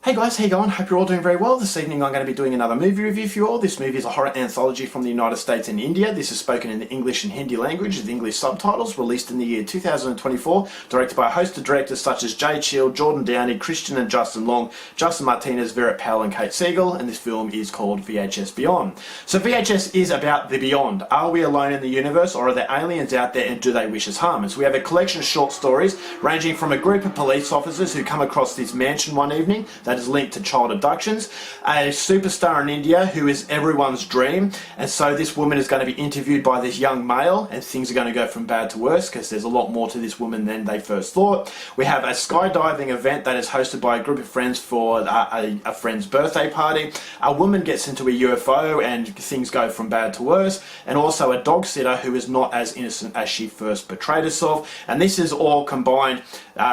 Hey guys, how you going? Hope you're all doing very well. This evening I'm going to be doing another movie review for you all. This movie is a horror anthology from the United States and India. This is spoken in the English and Hindi language with English subtitles, released in the year 2024, directed by a host of directors such as Jay Chil, Jordan Downey, Christian and Justin Long, Justin Martinez, Vera Powell and Kate Siegel, and this film is called VHS Beyond. So VHS is about the beyond. Are we alone in the universe, or are there aliens out there, and do they wish us harm? And so we have a collection of short stories ranging from a group of police officers who come across this mansion one evening that is linked to child abductions, a superstar in India who is everyone's dream, and so this woman is going to be interviewed by this young male, and things are going to go from bad to worse because there's a lot more to this woman than they first thought. We have a skydiving event that is hosted by a group of friends for a friend's birthday party. A woman gets into a UFO and things go from bad to worse, and also a dog sitter who is not as innocent as she first portrayed herself, and this is all combined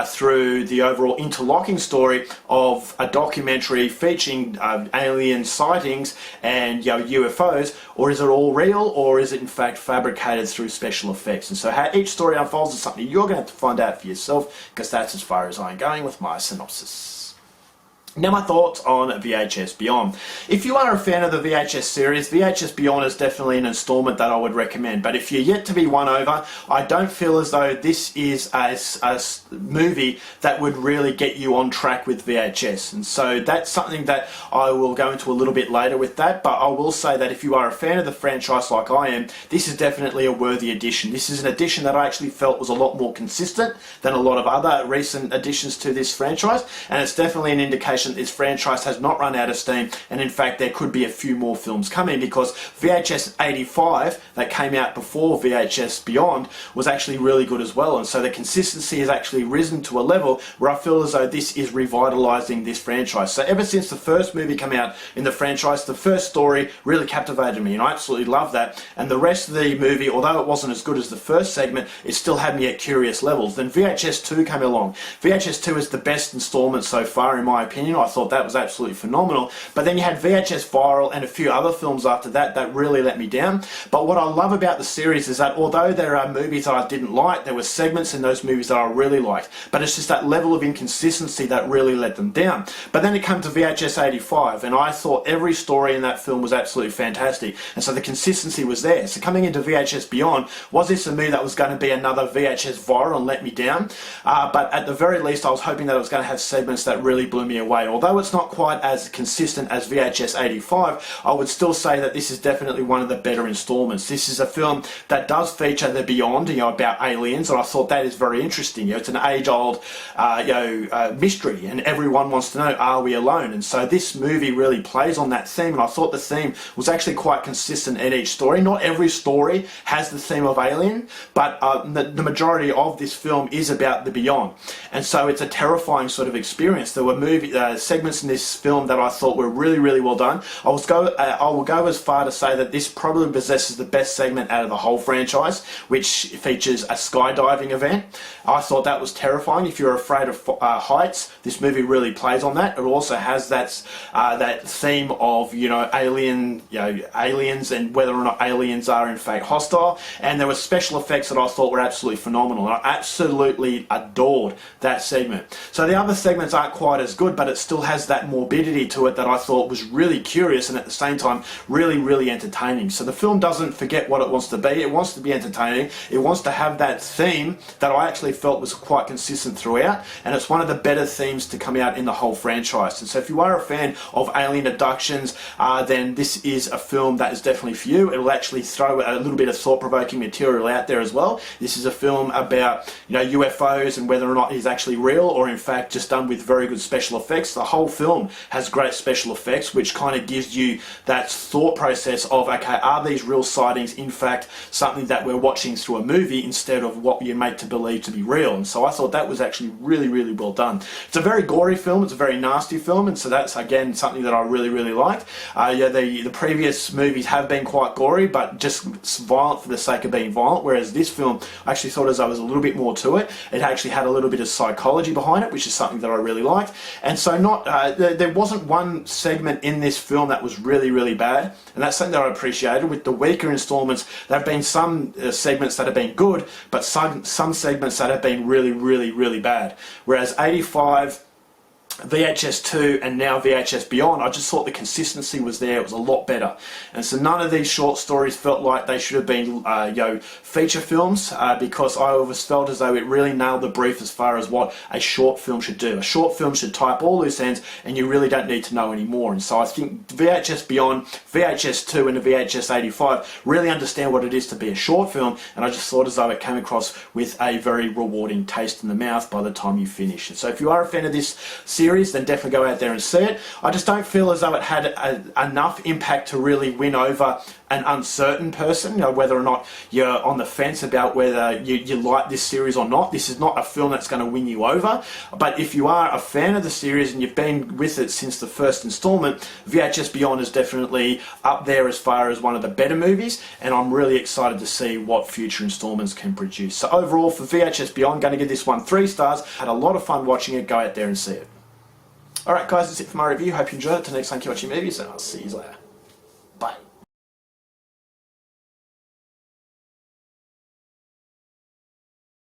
through the overall interlocking story of a documentary featuring alien sightings and UFOs, or is it all real, or is it in fact fabricated through special effects? And so how each story unfolds is something you're going to have to find out for yourself, because that's as far as I'm going with my synopsis. Now my thoughts on VHS Beyond. If you are a fan of the VHS series, VHS Beyond is definitely an installment that I would recommend. But if you're yet to be won over, I don't feel as though this is a movie that would really get you on track with VHS. And so that's something that I will go into a little bit later with that. But I will say that if you are a fan of the franchise like I am, this is definitely a worthy addition. This is an addition that I actually felt was a lot more consistent than a lot of other recent additions to this franchise. And it's definitely an indication this franchise has not run out of steam, and in fact there could be a few more films coming, because VHS 85 that came out before VHS Beyond was actually really good as well, and so the consistency has actually risen to a level where I feel as though this is revitalizing this franchise. So ever since the first movie came out in the franchise, the first story really captivated me, and I absolutely love that, and the rest of the movie, although it wasn't as good as the first segment, it still had me at curious levels. Then VHS 2 came along. VHS 2 is the best installment so far in my opinion. I thought that was absolutely phenomenal. But then you had VHS Viral and a few other films after that that really let me down. But what I love about the series is that although there are movies that I didn't like, there were segments in those movies that I really liked. But it's just that level of inconsistency that really let them down. But then it came to VHS 85, and I thought every story in that film was absolutely fantastic. And so the consistency was there. So coming into VHS Beyond, was this a movie that was going to be another VHS Viral and let me down? But at the very least, I was hoping that it was going to have segments that really blew me away. Although it's not quite as consistent as VHS 85, I would still say that this is definitely one of the better installments. This is a film that does feature the beyond, about aliens, and I thought that is very interesting. It's an age-old mystery, and everyone wants to know, are we alone? And so this movie really plays on that theme, and I thought the theme was actually quite consistent in each story. Not every story has the theme of alien, but the majority of this film is about the beyond, and so it's a terrifying sort of experience. There were segments in this film that I thought were really, really well done. I will go as far to say that this probably possesses the best segment out of the whole franchise, which features a skydiving event. I thought that was terrifying. If you're afraid of heights, this movie really plays on that. It also has that theme of aliens and whether or not aliens are in fact hostile. And there were special effects that I thought were absolutely phenomenal. And I absolutely adored that segment. So the other segments aren't quite as good, but it still has that morbidity to it that I thought was really curious and at the same time really, really entertaining. So the film doesn't forget what it wants to be. It wants to be entertaining. It wants to have that theme that I actually felt was quite consistent throughout, and it's one of the better themes to come out in the whole franchise. And so if you are a fan of alien abductions, then this is a film that is definitely for you. It will actually throw a little bit of thought-provoking material out there as well. This is a film about UFOs and whether or not it's actually real, or in fact just done with very good special effects. The whole film has great special effects, which kind of gives you that thought process of, okay, are these real sightings in fact something that we're watching through a movie instead of what you make to believe to be real? And so I thought that was actually really, really well done. It's a very gory film, it's a very nasty film, and so that's again something that I really, really liked. The previous movies have been quite gory, but just violent for the sake of being violent, whereas this film I actually thought as there was a little bit more to it. It actually had a little bit of psychology behind it, which is something that I really liked. And so there wasn't one segment in this film that was really, really bad, and that's something that I appreciated. With the weaker installments, there have been some segments that have been good, but some segments that have been really, really, really bad. Whereas 85 VHS 2 and now VHS Beyond, I just thought the consistency was there. It was a lot better. And so none of these short stories felt like they should have been feature films, because I always felt as though it really nailed the brief as far as what a short film should do. A short film should tie up all loose ends and you really don't need to know anymore. And so I think VHS Beyond, VHS 2 and the VHS 85 really understand what it is to be a short film, and I just thought as though it came across with a very rewarding taste in the mouth by the time you finish. And so if you are a fan of this series, then definitely go out there and see it. I just don't feel as though it had enough impact to really win over an uncertain person, whether or not you're on the fence about whether you like this series or not. This is not a film that's going to win you over, but if you are a fan of the series and you've been with it since the first installment, VHS Beyond is definitely up there as far as one of the better movies, and I'm really excited to see what future installments can produce. So overall, for VHS Beyond, I'm going to give this one 3 stars. Had a lot of fun watching it. Go out there and see it. Alright guys, that's it for my review. Hope you enjoyed it. Till next time, keep watching movies, and I'll see you later.